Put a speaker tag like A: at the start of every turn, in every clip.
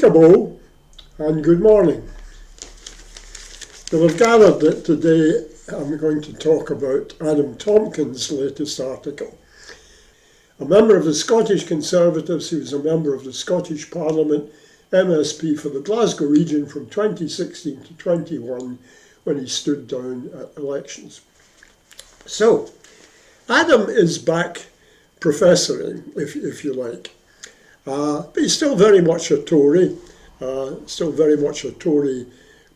A: Peekaboo and good morning. Well, I've gathered that today I'm going to talk about Adam Tomkins' latest article. A member of the Scottish Conservatives, he was a member of the Scottish Parliament, MSP for the Glasgow region from 2016 to 21 when he stood down at elections. So, Adam is back professoring, if you like. But he's still very much a Tory, still very much a Tory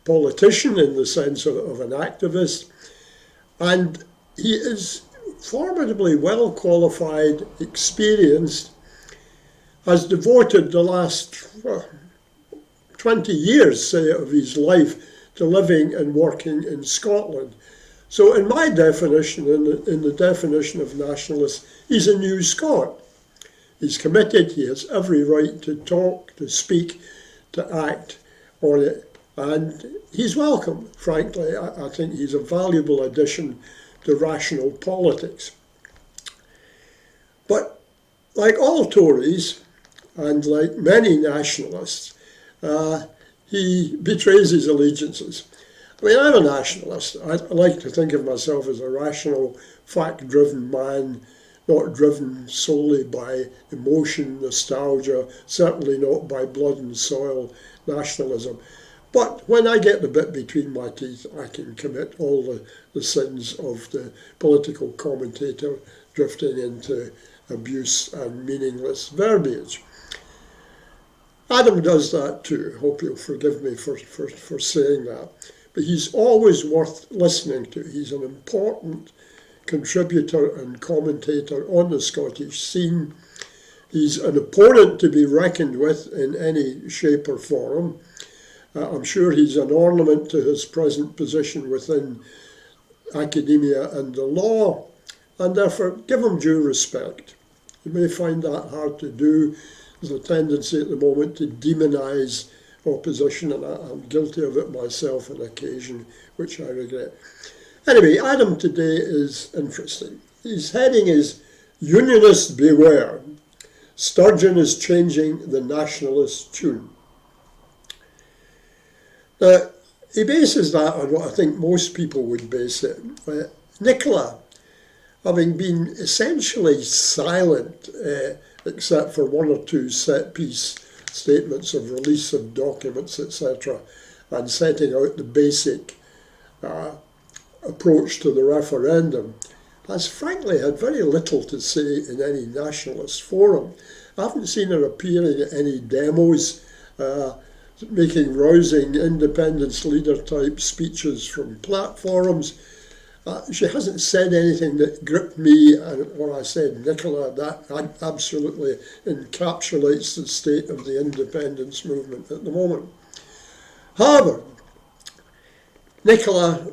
A: politician in the sense of an activist. And he is formidably well qualified, experienced, has devoted the last 20 years, say, of his life to living and working in Scotland. So in my definition, in the definition of nationalist, he's a new Scot. He's committed, he has every right to talk, to speak, to act on it. And he's welcome, frankly. I think he's a valuable addition to rational politics. But like all Tories, and like many nationalists, he betrays his allegiances. I mean, I'm a nationalist. I like to think of myself as a rational, fact-driven man, not driven solely by emotion, nostalgia, certainly not by blood and soil nationalism. But when I get the bit between my teeth, I can commit all the sins of the political commentator, drifting into abuse and meaningless verbiage. Adam does that too. I hope you'll forgive me for saying that. But he's always worth listening to. He's an important contributor and commentator on the Scottish scene. He's an opponent to be reckoned with in any shape or form. I'm sure he's an ornament to his present position within academia and the law, and therefore give him due respect. You may find that hard to do. There's a tendency at the moment to demonise opposition, and I'm guilty of it myself on occasion, which I regret. Anyway, Adam today is interesting. His heading is Unionists Beware. Sturgeon is changing the nationalist tune. Now, he bases that on what I think most people would base it. Nicola, having been essentially silent, except for one or two set-piece statements of release of documents, etc., and setting out the basic approach to the referendum, has frankly had very little to say in any nationalist forum. I haven't seen her appearing at any demos, making rousing independence leader type speeches from platforms. She hasn't said anything that gripped me, and when I said Nicola, that absolutely encapsulates the state of the independence movement at the moment. However, Nicola,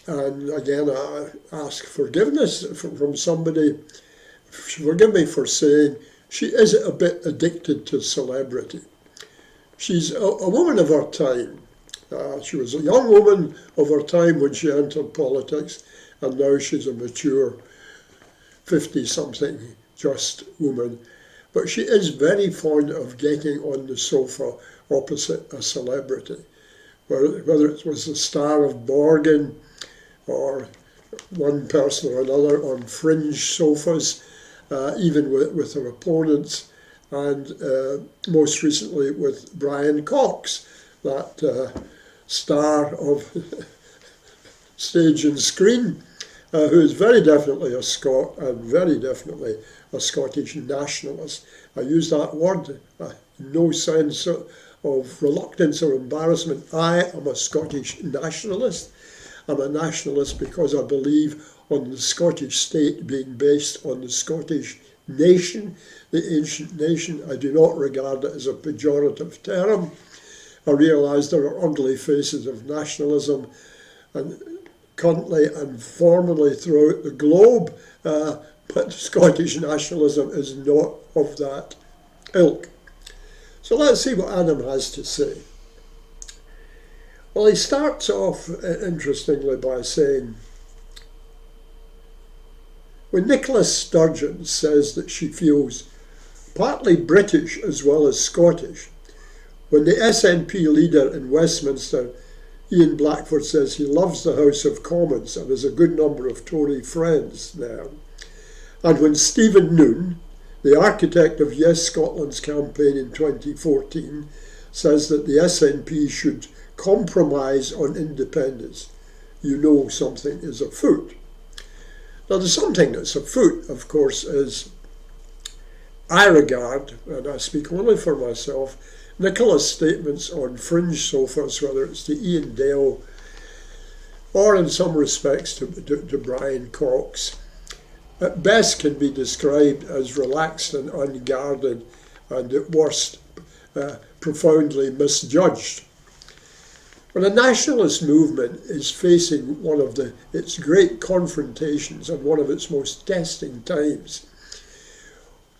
A: and again I ask forgiveness from somebody, forgive me for saying, she is a bit addicted to celebrity. She's a woman of her time. She was a young woman of her time when she entered politics, and now she's a mature 50-something just woman. But she is very fond of getting on the sofa opposite a celebrity, whether it was the star of Borgen or one person or another on fringe sofas, even with her opponents, and most recently with Brian Cox, that star of stage and screen, who is very definitely a Scot and very definitely a Scottish nationalist. I use that word in no sense of reluctance or embarrassment. I am a Scottish nationalist. I'm a nationalist because I believe on the Scottish state being based on the Scottish nation, the ancient nation. I do not regard it as a pejorative term. I realise there are ugly faces of nationalism, and currently and formally throughout the globe, but Scottish nationalism is not of that ilk. So let's see what Adam has to say. Well, he starts off, interestingly, by saying, when Nicola Sturgeon says that she feels partly British as well as Scottish, When the SNP leader in Westminster, Ian Blackford, says he loves the House of Commons and has a good number of Tory friends there. And when Stephen Noon, the architect of Yes Scotland's campaign in 2014, says that the SNP should compromise on independence, you know something is afoot. Now, the something that's afoot, of course, is I regard, and I speak only for myself, Nicola's statements on fringe sofas, whether it's to Ian Dale or in some respects to Brian Cox, at best can be described as relaxed and unguarded, and at worst profoundly misjudged. When a nationalist movement is facing one of its great confrontations and one of its most testing times,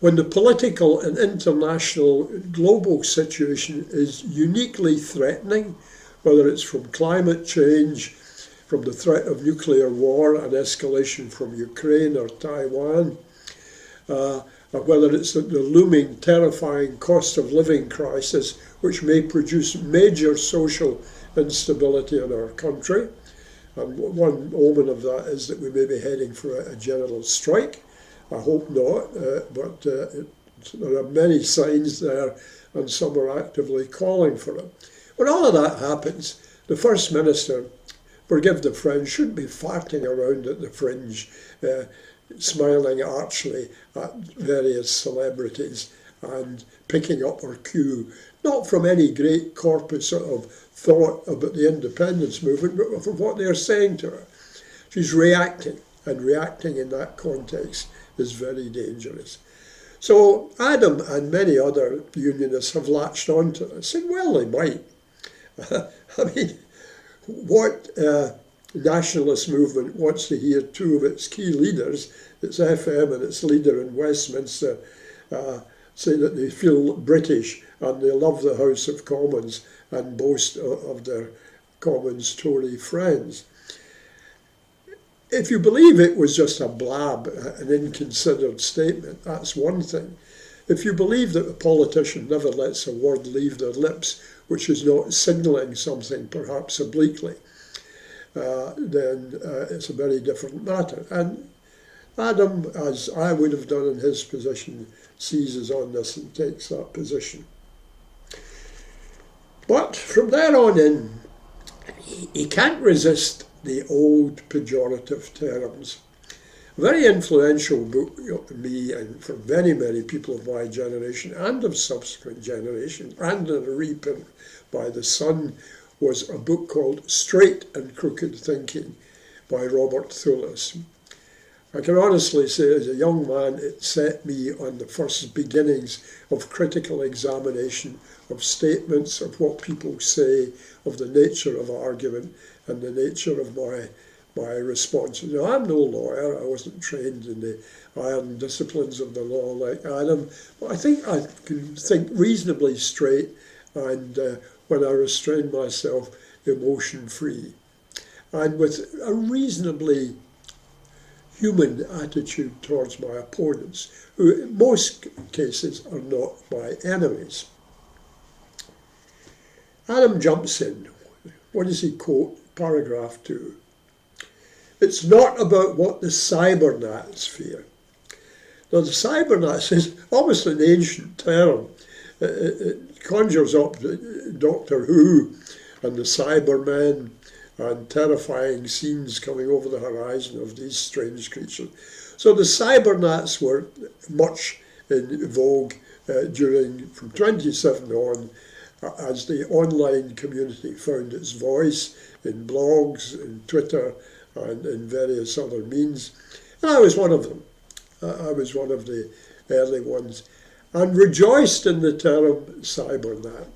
A: when the political and international global situation is uniquely threatening, whether it's from climate change, from the threat of nuclear war and escalation from Ukraine or Taiwan, or whether it's the looming terrifying cost of living crisis, which may produce major social instability in our country. And one omen of that is that we may be heading for a general strike. I hope not, but there are many signs there, and some are actively calling for it. When all of that happens, the First Minister, forgive the French, shouldn't be farting around at the fringe, smiling archly at various celebrities and picking up her cue, not from any great corpus of thought about the independence movement, but from what they're saying to her. She's reacting, and reacting in that context is very dangerous. So Adam and many other unionists have latched onto this, saying, well, they might. I mean, what nationalist movement wants to hear two of its key leaders, its FM and its leader in Westminster, say that they feel British and they love the House of Commons and boast of their Commons Tory friends? If you believe it was just a blab, an inconsidered statement, that's one thing. If you believe that a politician never lets a word leave their lips which is not signalling something perhaps obliquely, then it's a very different matter. And Adam, as I would have done in his position, seizes on this and takes that position. But from there on in, he can't resist the old pejorative terms. A very influential book to me and for many, many people of my generation and of subsequent generations, and in a reprint by The Sun, was a book called Straight and Crooked Thinking by Robert Thullis. I can honestly say, as a young man, it set me on the first beginnings of critical examination of statements, of what people say, of the nature of argument and the nature of my responses. Now, I'm no lawyer. I wasn't trained in the iron disciplines of the law like Adam, but I think I can think reasonably straight, and when I restrain myself, emotion-free, and with a reasonably human attitude towards my opponents, who in most cases are not my enemies. Adam jumps in. What does he quote? Paragraph 2. It's not about what the Cybernats fear. Now, the Cybernats is obviously an ancient term. It conjures up Doctor Who and the Cybermen and terrifying scenes coming over the horizon of these strange creatures. So the Cybernats were much in vogue from 27 on, as the online community found its voice in blogs, in Twitter, and in various other means. And I was one of them. I was one of the early ones, and rejoiced in the term Cybernat,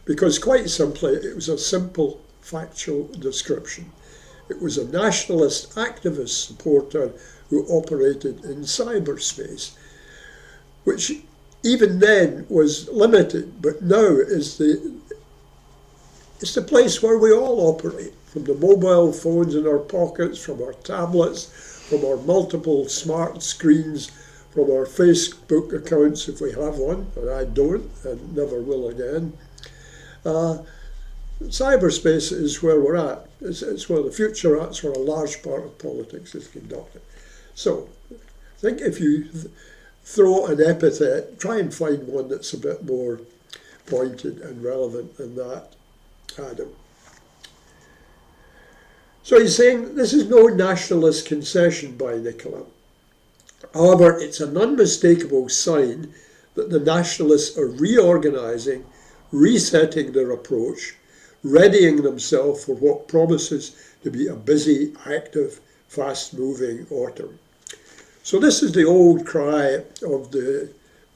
A: because quite simply it was a simple factual description. It was a nationalist activist supporter who operated in cyberspace, which even then was limited, but now is it's the place where we all operate, from the mobile phones in our pockets, from our tablets, from our multiple smart screens, from our Facebook accounts if we have one, and I don't and never will again. Cyberspace is where we're at. It's where the future at. It's where a large part of politics is conducted. So I think if you throw an epithet, try and find one that's a bit more pointed and relevant than that, Adam. So he's saying this is no nationalist concession by Nicola. However, it's an unmistakable sign that the nationalists are reorganising, resetting their approach, readying themselves for what promises to be a busy, active, fast-moving autumn. So this is the old cry of the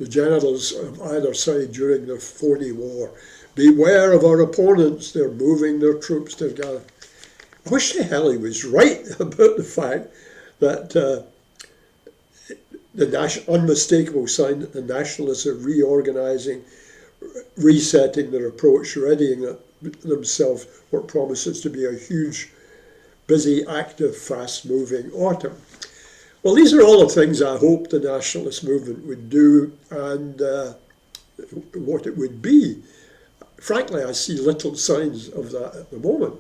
A: generals of either side during the phony war. Beware of our opponents, they're moving their troops together. I wish to hell he was right about the fact that the unmistakable sign that the nationalists are reorganising, resetting their approach, readying themselves for what promises to be a huge, busy, active, fast-moving autumn. Well, these are all the things I hope the nationalist movement would do and what it would be. Frankly, I see little signs of that at the moment.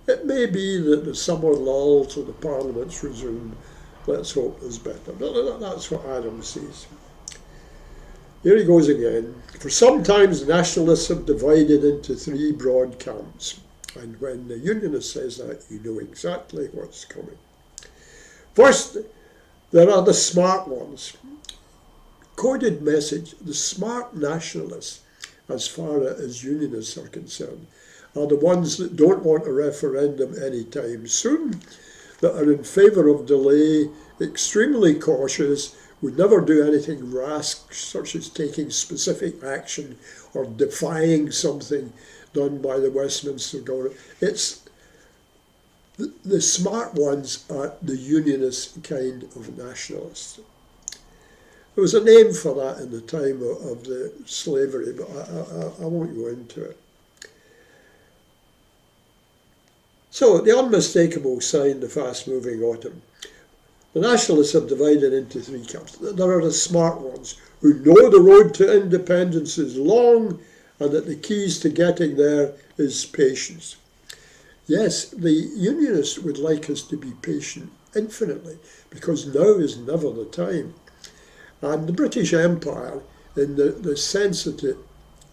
A: It may be that the summer lull till the Parliament's resumed. Let's hope there's better. That's what Adam sees. Here he goes again. For some time, the nationalists have divided into three broad camps. And when the unionist says that, you know exactly what's coming. First, there are the smart ones. Coded message, the smart nationalists, as far as unionists are concerned, are the ones that don't want a referendum anytime soon, that are in favour of delay, extremely cautious, would never do anything rash, such as taking specific action or defying something done by the Westminster government. It's the smart ones are the unionist kind of nationalists. There was a name for that in the time of the slavery, but I won't go into it. So, the unmistakable sign, the fast-moving autumn. The nationalists have divided into three camps. There are the smart ones who know the road to independence is long and that the keys to getting there is patience. Yes, the unionists would like us to be patient infinitely because now is never the time. And the British Empire, in the sense that it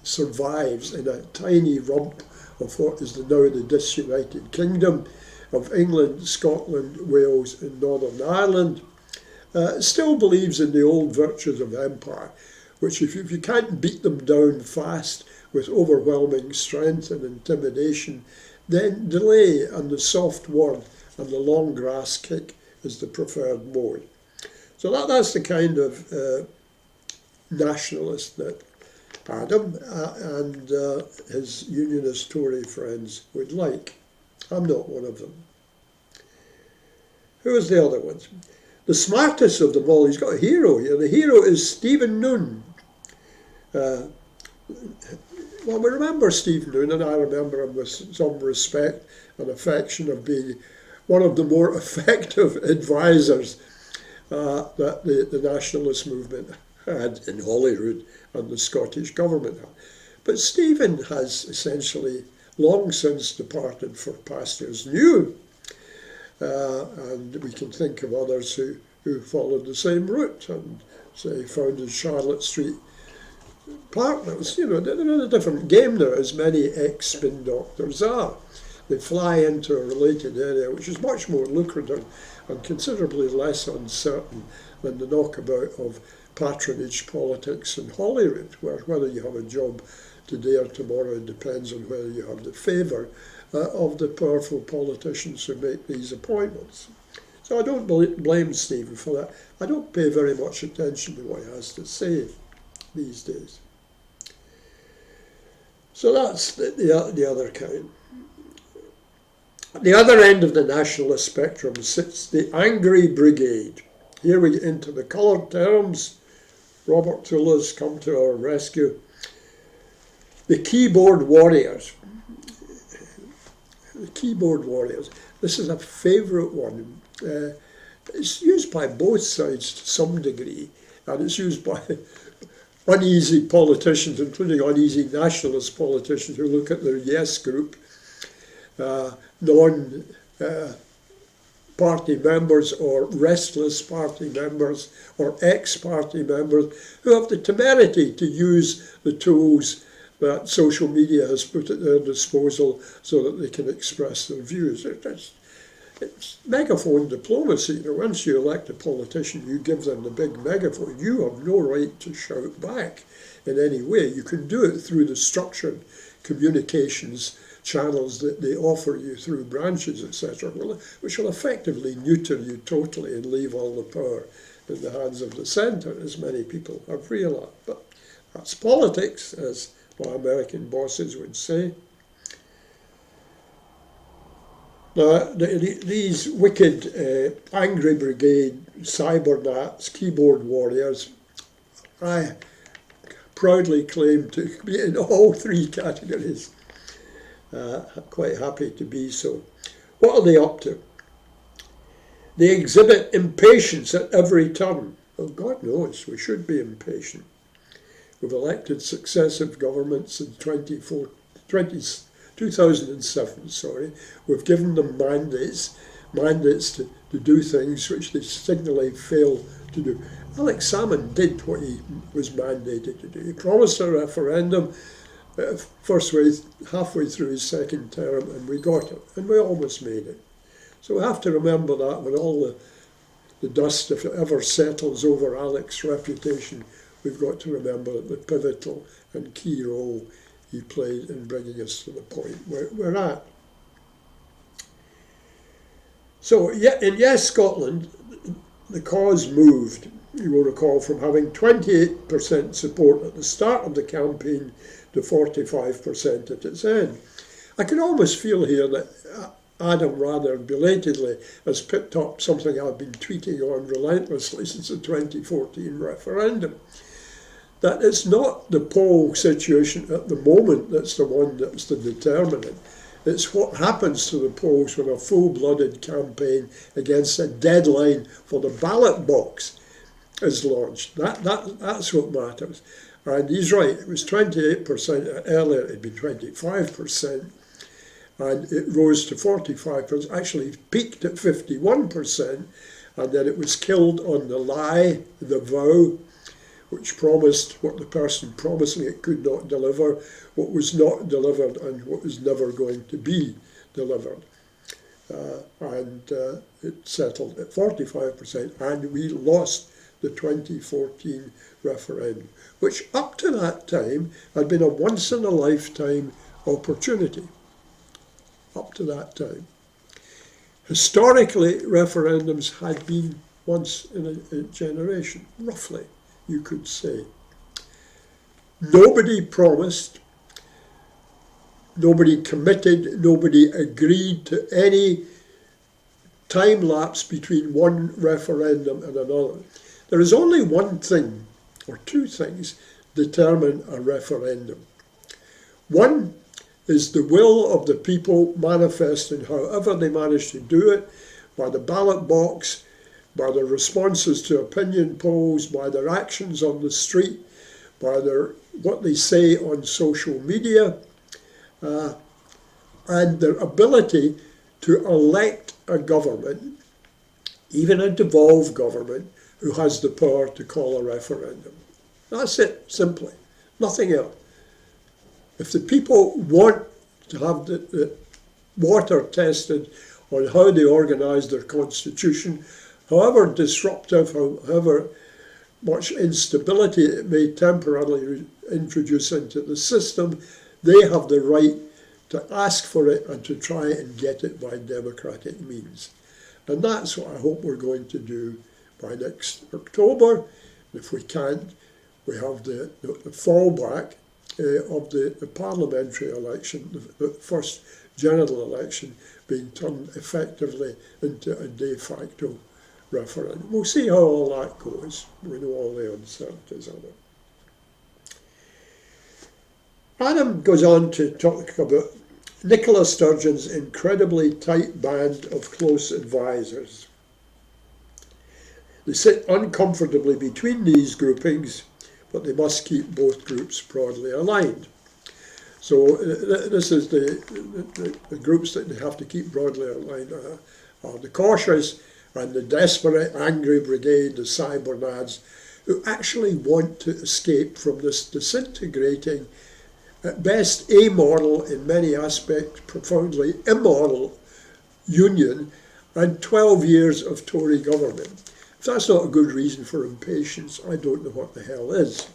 A: survives in a tiny rump of what is now the disunited kingdom of England, Scotland, Wales and Northern Ireland, still believes in the old virtues of empire, which if you can't beat them down fast with overwhelming strength and intimidation, then delay and the soft word and the long grass kick is the preferred mode. So that's the kind of nationalist that Adam and his unionist Tory friends would like. I'm not one of them. Who is the other ones? The smartest of them all, he's got a hero here. The hero is Stephen Noon. Well, we remember Stephen Noon, and I remember him with some respect and affection of being one of the more effective advisors that the nationalist movement had in Holyrood and the Scottish government had. But Stephen has essentially long since departed for pastures new, and we can think of others who followed the same route and, say, founded Charlotte Street Partners. You know, they're in a different game now, as many ex-spin doctors are. They fly into a related area which is much more lucrative and considerably less uncertain than the knockabout of patronage politics in Holyrood, where whether you have a job today or tomorrow depends on whether you have the favour of the powerful politicians who make these appointments. So I don't blame Stephen for that. I don't pay very much attention to what he has to say these days. So that's the other kind. At the other end of the nationalist spectrum sits the angry brigade. Here we get into the coloured terms. Robert Tulla's come to our rescue. The keyboard warriors. The keyboard warriors. This is a favourite one. It's used by both sides to some degree, and it's used by uneasy politicians, including uneasy nationalist politicians who look at their Yes group, non-party members or restless party members or ex-party members who have the temerity to use the tools that social media has put at their disposal so that they can express their views. It's megaphone diplomacy. Once you elect a politician, you give them the big megaphone. You have no right to shout back in any way. You can do it through the structured communications channels that they offer you through branches, etc., which will effectively neuter you totally and leave all the power in the hands of the centre, as many people have realised. But that's politics, as my American bosses would say. Now, these wicked, angry brigade, cybernats, keyboard warriors, I proudly claim to be in all three categories. Quite happy to be so. What are they up to? They exhibit impatience at every turn. Well, God knows, we should be impatient. We've elected successive governments in 2007, We've given them mandates to do things which they signally fail to do. Alex Salmond did what he was mandated to do. He promised a referendum halfway through his second term, and we got it, and we almost made it. So we have to remember that when all the dust, if it ever settles over Alex's reputation, we've got to remember the pivotal and key role he played in bringing us to the point where we're at. So in Yes Scotland, the cause moved, you will recall, from having 28% support at the start of the campaign to 45% at its end. I can almost feel here that Adam rather belatedly has picked up something I've been tweeting on relentlessly since the 2014 referendum. That it's not the poll situation at the moment that's the one that's the determinant. It's what happens to the polls when a full-blooded campaign against a deadline for the ballot box is launched. That's what matters. And he's right, it was 28%, earlier it'd be 25%, and it rose to 45%, actually peaked at 51%, and then it was killed on the lie, the vow, which promised what the person promising it could not deliver, what was not delivered, and what was never going to be delivered. It settled at 45%, and we lost the 2014 referendum, which up to that time had been a once-in-a-lifetime opportunity. Up to that time. Historically, referendums had been once in a generation, roughly, you could say. Nobody promised, nobody committed, nobody agreed to any time lapse between one referendum and another. There is only one thing, or two things, determine a referendum. One is the will of the people manifested, however they manage to do it, by the ballot box, by their responses to opinion polls, by their actions on the street, by what they say on social media, and their ability to elect a government, even a devolved government, who has the power to call a referendum. That's it, simply. Nothing else. If the people want to have the water tested on how they organise their constitution, however disruptive, however much instability it may temporarily introduce into the system, they have the right to ask for it and to try and get it by democratic means. And that's what I hope we're going to do by next October. If we can't, we have the fallback of the parliamentary election, the first general election, being turned effectively into a de facto referendum. We'll see how all that goes. We know all the uncertainties of it. Adam goes on to talk about Nicola Sturgeon's incredibly tight band of close advisors. They sit uncomfortably between these groupings, but they must keep both groups broadly aligned. So this is the groups that they have to keep broadly aligned are the cautious and the desperate, angry brigade, the Cybernads, who actually want to escape from this disintegrating, at best amoral, in many aspects profoundly immoral union, and 12 years of Tory government. If that's not a good reason for impatience, I don't know what the hell is.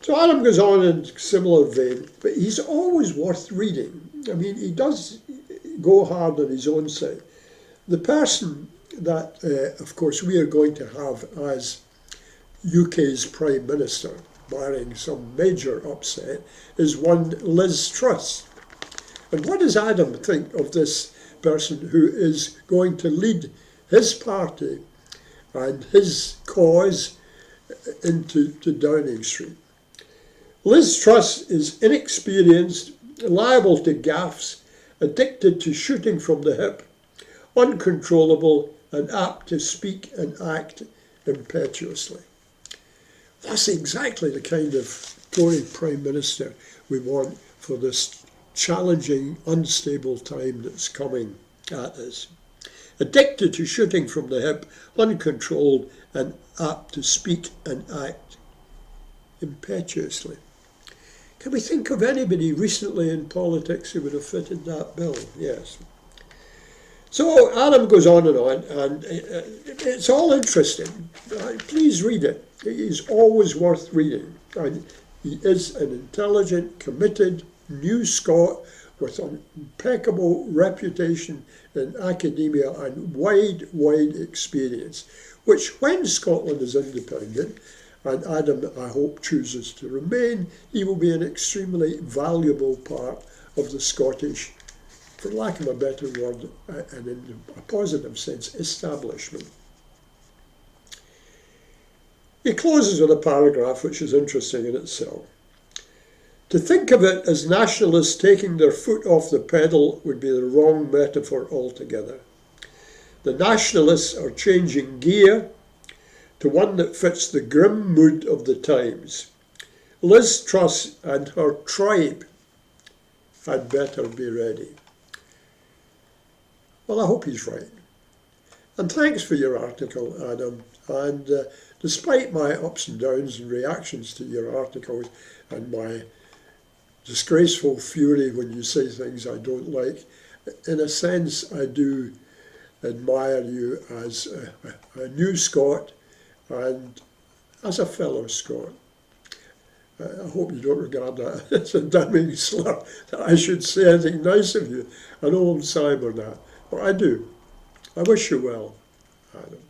A: So Adam goes on in similar vein, but he's always worth reading. I mean, he does go hard on his own side. The person that, of course, we are going to have as UK's Prime Minister, barring some major upset, is one Liz Truss. And what does Adam think of this person who is going to lead his party and his cause into Downing Street? Liz Truss is inexperienced, liable to gaffes, addicted to shooting from the hip, uncontrollable, and apt to speak and act impetuously. That's exactly the kind of Tory Prime Minister we want for this challenging, unstable time that's coming at us. Addicted to shooting from the hip, uncontrolled, and apt to speak and act impetuously. Can we think of anybody recently in politics who would have fitted that bill? Yes. So Adam goes on, and it's all interesting. Please read it. He's always worth reading. And he is an intelligent, committed new Scot with an impeccable reputation in academia and wide experience, which when Scotland is independent, and Adam, I hope, chooses to remain, he will be an extremely valuable part of the Scottish, for lack of a better word, and in a positive sense, establishment. He closes with a paragraph which is interesting in itself. To think of it as nationalists taking their foot off the pedal would be the wrong metaphor altogether. The nationalists are changing gear to one that fits the grim mood of the times. Liz Truss and her tribe had better be ready. Well, I hope he's right. And thanks for your article, Adam. And despite my ups and downs and reactions to your articles and my disgraceful fury when you say things I don't like, in a sense I do admire you as a new Scot and as a fellow Scot. I hope you don't regard that as a damning slur, that I should say anything nice of you, an old Cybernat. But I do. I wish you well, Adam.